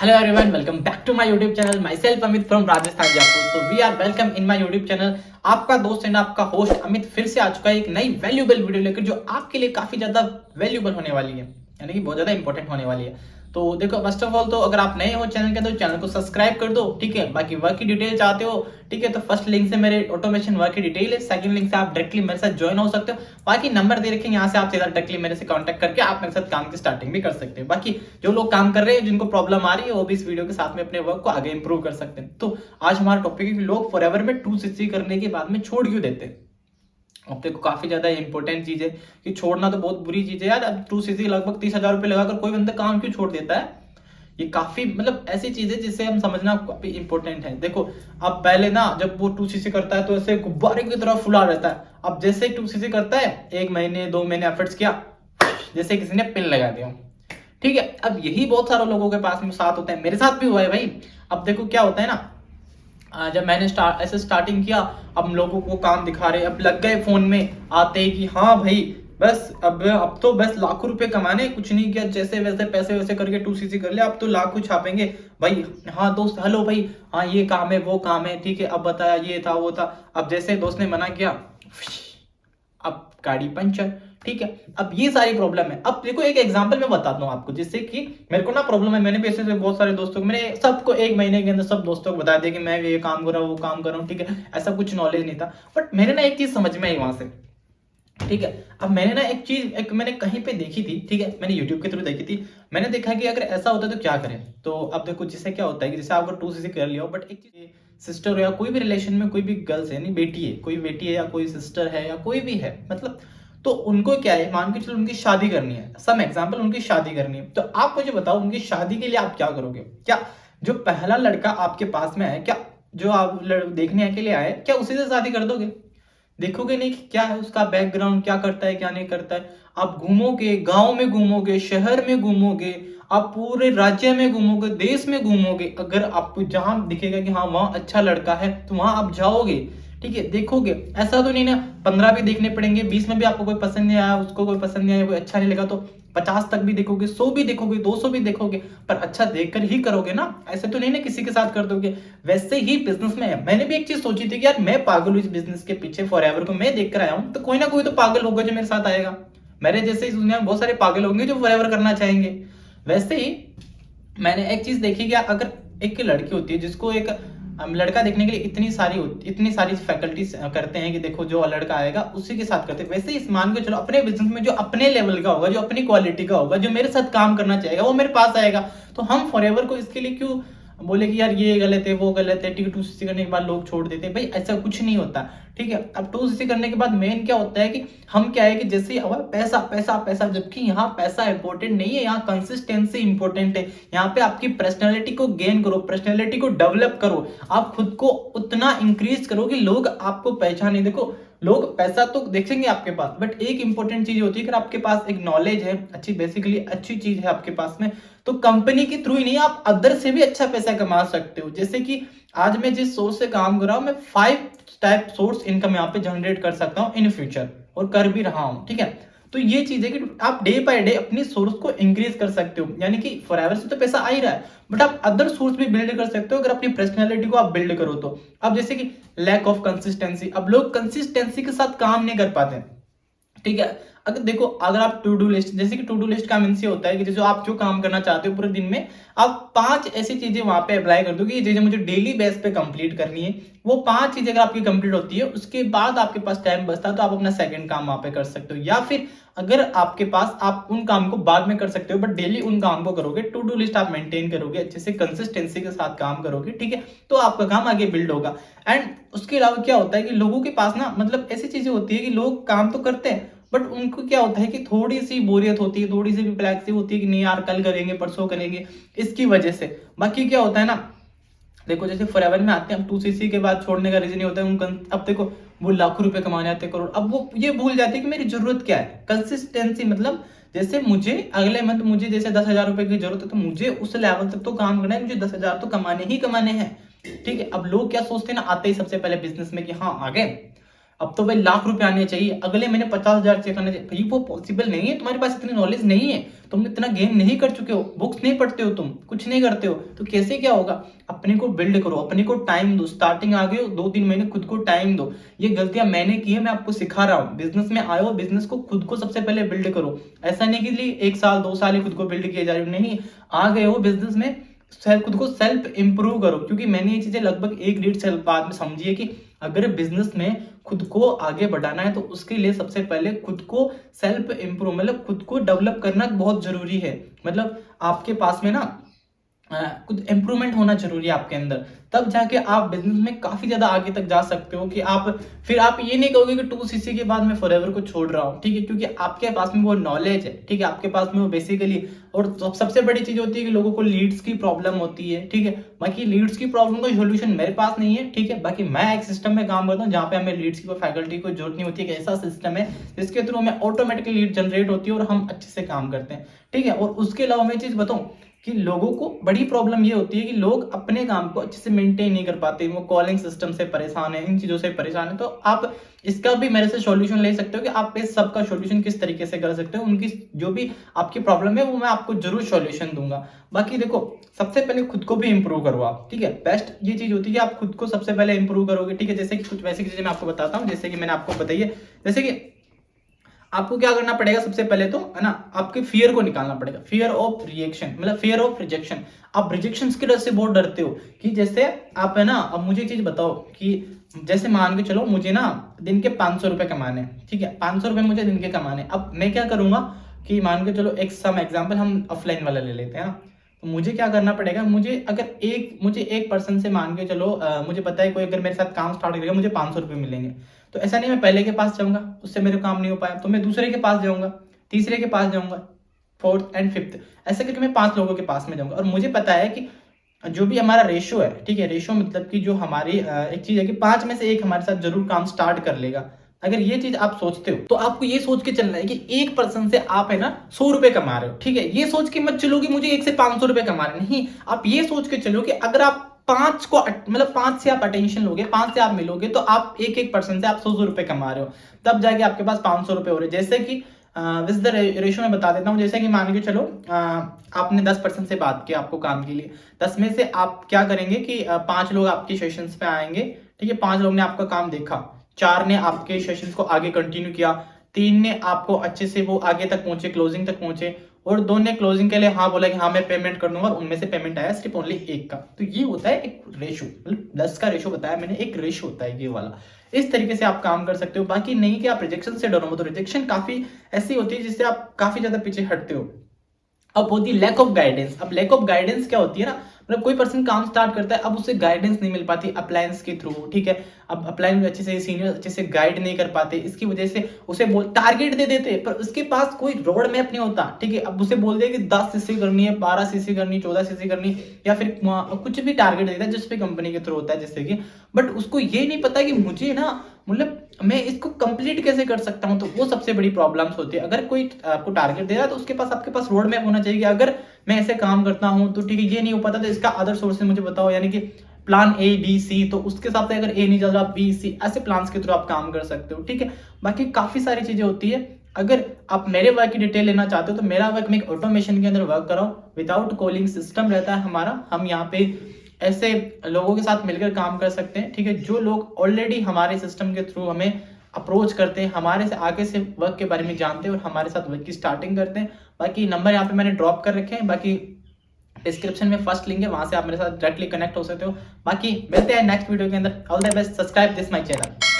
Hello everyone, welcome back to my YouTube channel. Myself Amit from Rajasthan Jaipur. So we are welcome in my YouTube channel. आपका दोस्त and आपका host Amit फिर से आ चुका है एक नई वैल्यूएबल वीडियो लेकर जो आपके लिए काफी ज्यादा वैल्यूएबल होने वाली है, यानी कि बहुत ज्यादा इंपॉर्टेंट होने वाली है। तो देखो, फर्स्ट ऑफ ऑल तो अगर आप नए हो चैनल के तो चैनल को सब्सक्राइब कर दो, ठीक है। बाकी वर्क की डिटेल चाहते हो, ठीक है, तो फर्स्ट लिंक से मेरे ऑटोमेशन वर्क की डिटेल है, सेकंड लिंक से आप डायरेक्टली मेरे साथ ज्वाइन हो सकते हो। बाकी नंबर दे रखे हैं, यहाँ से आप सीधा डायरेक्टली मेरे से कांटेक्ट करके आप मेरे साथ काम की स्टार्टिंग भी कर सकते हैं। बाकी जो लोग काम कर रहे हैं, जिनको प्रॉब्लम आ रही है, वो भी इस वीडियो के साथ में अपने वर्क को आगे इंप्रूव कर सकते हैं। तो आज हमारा टॉपिक है कि लोग फॉरएवर में 2cc करने के बाद में छोड़ क्यों देते हैं। अब देखो, काफी ज्यादा इंपॉर्टेंट चीज है कि छोड़ना तो बहुत बुरी चीज है यार। अब 2cc लगभग 30,000 रुपए लगाकर कोई बंदा काम क्यों छोड़ देता है, ये काफी मतलब ऐसी चीज है जिससे हम समझना काफी इंपॉर्टेंट है। देखो, अब पहले ना जब वो 2cc करता है तो ऐसे गुब्बारे की तरह फुला रहता है। अब जैसे 2cc करता है, 1 महीने 2 महीने एफर्ट्स किया, जैसे किसी ने पिन लगा दिया, ठीक है। अब यही बहुत सारे लोगों के पास में साथ होता है, मेरे साथ भी हुआ है भाई। अब देखो क्या होता है ना, जब मैंने ऐसे स्टार्टिंग किया, अब लोगों को काम दिखा रहे, अब लग गए फोन में आते ही कि हाँ भाई बस अब तो बस लाखों रुपए कमाने, कुछ नहीं किया, जैसे वैसे पैसे वैसे करके 2cc कर लिया, अब तो लाखों छापेंगे भाई। हाँ दोस्त, हेलो भाई, हाँ ये काम है वो काम है, ठीक है, अब बताया ये था वो था। अब जैसे दोस्त ने मना किया, अब गाड़ी पंचर, ठीक है। अब ये सारी प्रॉब्लम है। अब देखो, एक एग्जांपल मैं बताता हूँ आपको, जिससे कि मेरे को ना प्रॉब्लम है। मैंने भी ऐसे बहुत सारे दोस्तों को, मैंने सबको 1 महीने के अंदर सब दोस्तों को बता दिया कि मैं ये काम कर रहा हूँ वो काम कर रहा हूँ, ठीक है। ऐसा कुछ नॉलेज नहीं था, बट मैंने ना एक चीज समझ में आई वहां से, ठीक है। अब मैंने ना एक चीज मैंने कहीं पे देखी थी, ठीक है, मैंने यूट्यूब के थ्रू देखी थी। मैंने देखा कि अगर ऐसा होता है तो क्या करें। तो अब देखो, जिससे क्या होता है कि जैसे आपको 2cc कर लिया हो, बट एक चीज, सिस्टर हो या कोई भी रिलेशन में कोई भी गर्ल्स है, नहीं बेटी है, कोई बेटी है या कोई सिस्टर है या कोई भी है, मतलब तो उनको क्या है, मान के चलो उनकी शादी करनी है, सम एग्जाम्पल उनकी शादी करनी है, तो आप मुझे बताओ उनकी शादी के लिए आप क्या करोगे। क्या जो पहला लड़का आपके पास में है, क्या जो आप देखने के लिए आए, क्या उसी से शादी कर दोगे? देखोगे नहीं कि क्या है उसका बैकग्राउंड, क्या करता है क्या नहीं करता है। आप घूमोगे, गांव में घूमोगे, शहर में घूमोगे, आप पूरे राज्य में घूमोगे, देश में घूमोगे, अगर आपको जहां दिखेगा कि हाँ वहां अच्छा लड़का है तो वहां आप जाओगे, ठीक है, देखोगे। ऐसा तो नहीं ना 15 भी देखने पड़ेंगे, 20 में भी आपको कोई पसंद नहीं आया, उसको कोई पसंद नहीं आया, कोई अच्छा नहीं लगा तो 50 तक भी देखोगे, 100 भी देखोगे, 200 भी देखोगे, पर अच्छा देखकर ही करोगे ना। ऐसे तो नहीं ना किसी के साथ कर दोगे। वैसे ही बिजनेस में है। मैंने भी एक चीज सोची थी कि यार मैं पागल हूँ इस बिजनेस के पीछे, फॉरएवर को मैं देख कर आया हूँ, तो कोई ना कोई तो पागल होगा जो मेरे साथ आएगा। मेरे जैसे इस दुनिया में बहुत सारे पागल होंगे जो फॉरएवर करना चाहेंगे। वैसे ही मैंने एक चीज देखी कि अगर एक लड़की होती है जिसको एक लड़का देखने के लिए इतनी सारी फैकल्टीज करते हैं कि देखो जो लड़का आएगा उसी के साथ करते हैं, वैसे ही मान के चलो अपने बिजनेस में जो अपने लेवल का होगा, जो अपनी क्वालिटी का होगा, जो मेरे साथ काम करना चाहेगा, वो मेरे पास आएगा। तो हम फॉरएवर को इसके लिए क्यों बोले कि यार ये गलत है वो गलत है, ठीक है, 2cc करने के बाद लोग छोड़ देते हैं, भाई ऐसा कुछ नहीं होता, ठीक है। अब 2cc करने के बाद मेन क्या होता है कि हम क्या है कि जैसे पैसा पैसा पैसा, जबकि यहाँ पैसा इंपॉर्टेंट नहीं है, यहाँ कंसिस्टेंसी इंपॉर्टेंट है। यहाँ पे आपकी पर्सनैलिटी को गेन करो, पर्सनैलिटी को डेवलप करो, आप खुद को उतना इंक्रीज करो कि लोग आपको पहचाने। देखो, लोग पैसा तो देखेंगे आपके पास, बट एक इंपॉर्टेंट चीज होती है कि आपके पास एक नॉलेज है, अच्छी बेसिकली अच्छी चीज है आपके पास में, तो कंपनी के थ्रू ही नहीं, आप अदर से भी अच्छा पैसा कमा सकते हो। जैसे कि आज मैं जिस सोर्स से काम कर रहा हूं, मैं 5 टाइप सोर्स इनकम यहाँ पे जनरेट कर सकता हूँ इन फ्यूचर, और कर भी रहा हूँ, ठीक है। तो ये चीज है कि आप डे बाय डे अपनी सोर्स को इंक्रीज कर सकते हो, यानी कि फॉरएवर से तो पैसा आ ही रहा है, बट आप अदर सोर्स भी बिल्ड कर सकते हो अगर अपनी पर्सनैलिटी को आप बिल्ड करो तो। अब जैसे कि लैक ऑफ कंसिस्टेंसी, अब लोग कंसिस्टेंसी के साथ काम नहीं कर पाते, ठीक है। अगर देखो, अगर आप टू डू लिस्ट, जैसे कि टू डू लिस्ट का मीन्स ये होता है कि जैसे आप जो काम करना चाहते हो पूरे दिन में, आप 5 ऐसी चीजें वहां पे अप्लाई कर दो कि ये चीजें मुझे डेली बेस पे कंप्लीट करनी है। वो 5 चीजें अगर आपकी कंप्लीट होती है, उसके बाद आपके पास टाइम बचता है तो आप अपना सेकंड काम वहां पे कर सकते हो, या फिर अगर आपके पास, आप उन काम को बाद में कर सकते हो, बट डेली उन काम को करोगे, टू डू लिस्ट आप मेंटेन करोगे, अच्छे से कंसिस्टेंसी के साथ काम करोगे, ठीक है, तो आपका काम आगे बिल्ड होगा। एंड उसके अलावा क्या होता है कि लोगों के पास ना, मतलब ऐसी चीजें होती है कि लोग काम तो करते हैं, बट उनको क्या होता है कि थोड़ी सी बोरियत होती है, थोड़ी सी रिफ्लेक्सिव होती है कि नहीं यार कल करेंगे परसों करेंगे, इसकी वजह से। बाकी क्या होता है ना, देखो जैसे फॉरएवर में आते हैं, 2cc के बाद छोड़ने का रीजन ये होता है उनका, अब देखो वो लाखों रुपए कमाने आते हैं, करोड़, अब वो ये भूल जाते हैं कि मेरी जरूरत क्या है। कंसिस्टेंसी मतलब जैसे मुझे अगले मंथ मुझे जैसे 10,000 रुपए की जरूरत है, तो मुझे उस लेवल तक तो काम करना है, मुझे 10,000 तो कमाने ही कमाने हैं, ठीक है। अब लोग क्या सोचते हैं ना, आते ही सबसे पहले बिजनेस में कि हाँ आ गए, अब तो भाई लाख रुपए आने चाहिए, अगले महीने 50,000 चेक आने चाहिए। भाई वो पॉसिबल नहीं है, तुम्हारे पास इतनी नॉलेज नहीं है, तुम इतना गेम नहीं कर चुके हो, बुक्स नहीं पढ़ते हो, तुम कुछ नहीं करते हो, तो कैसे क्या होगा। अपने को बिल्ड करो, अपने को टाइम दो, स्टार्टिंग आ गए हो 2-3 महीने खुद को टाइम दो। ये गलतियां मैंने की है, मैं आपको सिखा रहा हूँ। बिजनेस में आए हो, बिजनेस को खुद को सबसे पहले बिल्ड करो। ऐसा नहीं कि 1 साल 2 साल ही खुद को बिल्ड किए जा रहे हो, नहीं, आ गए हो बिजनेस में, खुद को सेल्फ इंप्रूव करो। क्योंकि मैंने ये चीजें लगभग 1-1.5 साल बाद में समझी है कि अगर बिजनेस में खुद को आगे बढ़ाना है तो उसके लिए सबसे पहले खुद को सेल्फ इंप्रूव, मतलब खुद को डेवलप करना बहुत जरूरी है। मतलब आपके पास में ना कुछ इंप्रूवमेंट होना जरूरी है आपके अंदर, तब जाके आप बिजनेस में काफी ज्यादा आगे तक जा सकते हो। कि आप फिर आप ये नहीं कहोगे कि 2cc के बाद मैं फॉरएवर को छोड़ रहा हूँ, ठीक है, क्योंकि आपके पास में वो नॉलेज है, ठीक है, आपके पास में वो बेसिकली। और सबसे बड़ी चीज होती है कि लोगों को लीड्स की प्रॉब्लम होती है, ठीक है। बाकी लीड्स की प्रॉब्लम का सोल्यूशन मेरे पास नहीं है, ठीक है। बाकी मैं एक सिस्टम में काम करता हूँ जहाँ पे हमें लीड्स की कोई फैकल्टी को जरूरत नहीं होती है। ऐसा सिस्टम है जिसके थ्रू हमें ऑटोमेटिकली लीड जनरेट होती है और हम अच्छे से काम करते हैं, ठीक है। और उसके अलावा मैं चीज बताऊँ कि लोगों को बड़ी प्रॉब्लम ये होती है कि लोग अपने काम को अच्छे से मेंटेन नहीं कर पाते, वो कॉलिंग सिस्टम से परेशान है, इन चीजों से परेशान है। तो आप इसका भी मेरे से सॉल्यूशन ले सकते हो कि आप इस सब का सॉल्यूशन किस तरीके से कर सकते हो। उनकी जो भी आपकी प्रॉब्लम है वो मैं आपको जरूर सॉल्यूशन दूंगा। बाकी देखो, सबसे पहले खुद को भी इंप्रूव करो आप, ठीक है। बेस्ट ये चीज होती है कि आप खुद को सबसे पहले इंप्रूव करोगे, ठीक है। जैसे कि कुछ वैसी चीजें मैं आपको बताता हूँ, जैसे कि मैंने आपको बताई है। जैसे कि आपको क्या करना पड़ेगा सबसे पहले तो, है ना, आपके फियर को निकालना पड़ेगा। फियर ऑफ रिएक्शन, मतलब फियर ऑफ रिजेक्शन। आप रिजेक्शन के डर से बहुत डरते हो कि जैसे आप, है ना, अब मुझे एक चीज बताओ कि जैसे मान के चलो मुझे ना दिन के 500 रुपए कमाने, ठीक है, 500 रुपए मुझे दिन के कमाने। अब मैं क्या करूंगा कि मान के चलो एक सम एग्जाम्पल हम ऑफलाइन वाला ले लेते हैं ना। तो मुझे क्या करना पड़ेगा, मुझे एक पर्सन से मान के चलो, मुझे पता है कोई अगर मेरे साथ काम स्टार्ट करेगा मुझे 500 रुपए मिलेंगे। तो ऐसा नहीं मैं पहले के पास जाऊंगा, उससे मेरे काम नहीं हो पाया तो मैं दूसरे के पास जाऊंगा, तीसरे के पास जाऊंगा, फोर्थ एंड फिफ्थ, ऐसे करके मैं 5 लोगों के पास में जाऊंगा। और मुझे पता है कि जो भी हमारा रेशो है, ठीक है, रेशो मतलब कि जो हमारी एक चीज है कि 5 में से 1 हमारे साथ जरूर काम स्टार्ट कर लेगा। अगर ये चीज आप सोचते हो तो आपको ये सोच के चलना है कि एक पर्सन से आप, है ना, 100 रुपए कमा रहे हो, ठीक है। ये सोच के मत चलो कि मुझे 1 से 500 रुपए कमा रहे, नहीं। आप ये सोच के चलो कि अगर आप 5 को, मतलब 5 से आप अटेंशन लोगे, 5 से आप मिलोगे तो आप एक पर्सन से आप 100 रुपए कमा रहे हो, तब जाके आपके पास 500 रुपए हो रहे। जैसे कि विद द रेशियो में बता देता हूँ। जैसे कि मान के चलो आपने 10% से बात किया आपको काम के लिए, 10 में से आप क्या करेंगे कि 5 लोग आपके सेशंस पे आएंगे, ठीक है। 5 लोग ने आपका काम देखा, 4 ने आपके सेशंस को आगे कंटिन्यू किया, 3 ने आपको अच्छे से वो आगे तक पहुंचे, क्लोजिंग तक पहुंचे, और 2 ने क्लोजिंग के लिए हाँ बोला कि हाँ मैं पेमेंट कर दूंगा, और उनमें से पेमेंट आया सिर्फ ओनली 1 का। तो ये होता है एक रेशो, मतलब 10 का रेशो बताया मैंने, एक रेशो होता है ये वाला। इस तरीके से आप काम कर सकते हो। बाकी नहीं कि आप रिजेक्शन से डरो, तो रिजेक्शन काफी ऐसी होती है जिससे आप काफी ज्यादा पीछे हटते हो। अब होती है लैक ऑफ गाइडेंस। अब लैक ऑफ गाइडेंस क्या होती है ना, मतलब कोई पर्सन काम स्टार्ट करता है, अब उसे गाइडेंस नहीं मिल पाती अप्लायंस के थ्रू, ठीक है। अब अप्लायंस अच्छे से, सीनियर अच्छे से गाइड नहीं कर पाते, इसकी वजह से उसे टारगेट दे देते पर उसके पास कोई रोड मैप नहीं होता, ठीक है। अब उसे बोल दे कि 10cc करनी है, 12cc करनी, 14cc करनी, या फिर कुछ भी टारगेट देता है जिस पे कंपनी के थ्रू होता है, जिससे कि, बट उसको ये नहीं पता कि मुझे ना, मतलब मैं इसको कंप्लीट कैसे कर सकता हूं। तो वो सबसे बड़ी प्रॉब्लम्स होती है। अगर कोई आपको टारगेट दे रहा है तो उसके पास, आपके पास रोड मैप होना चाहिए कि अगर मैं ऐसे काम करता हूं तो ठीक है, ये नहीं हो पाता तो इसका अदर सोर्सेज मुझे बताओ, यानी कि प्लान ए बी सी। तो उसके साथ अगर ए नहीं चल रहा, बी सी, ऐसे प्लान्स के थ्रू आप काम कर सकते हो, ठीक है। बाकी काफी सारी चीजें होती है। अगर आप मेरे वर्क की डिटेल लेना चाहते हो तो मेरा वर्क, मैं एक ऑटोमेशन के अंदर वर्क कर रहा हूँ, विदाउट कॉलिंग सिस्टम रहता है हमारा। हम यहाँ पे ऐसे लोगों के साथ मिलकर काम कर सकते हैं, ठीक है, जो लोग ऑलरेडी हमारे सिस्टम के थ्रू हमें अप्रोच करते हैं, हमारे से आगे से वर्क के बारे में जानते हैं और हमारे साथ वर्क की स्टार्टिंग करते हैं। बाकी नंबर यहाँ पे मैंने ड्रॉप कर रखे हैं, बाकी डिस्क्रिप्शन में फर्स्ट लिंक है, वहां से आप मेरे साथ डायरेक्टली कनेक्ट हो सकते हो। बाकी मिलते हैं नेक्स्ट वीडियो के अंदर। All the best, subscribe this my channel.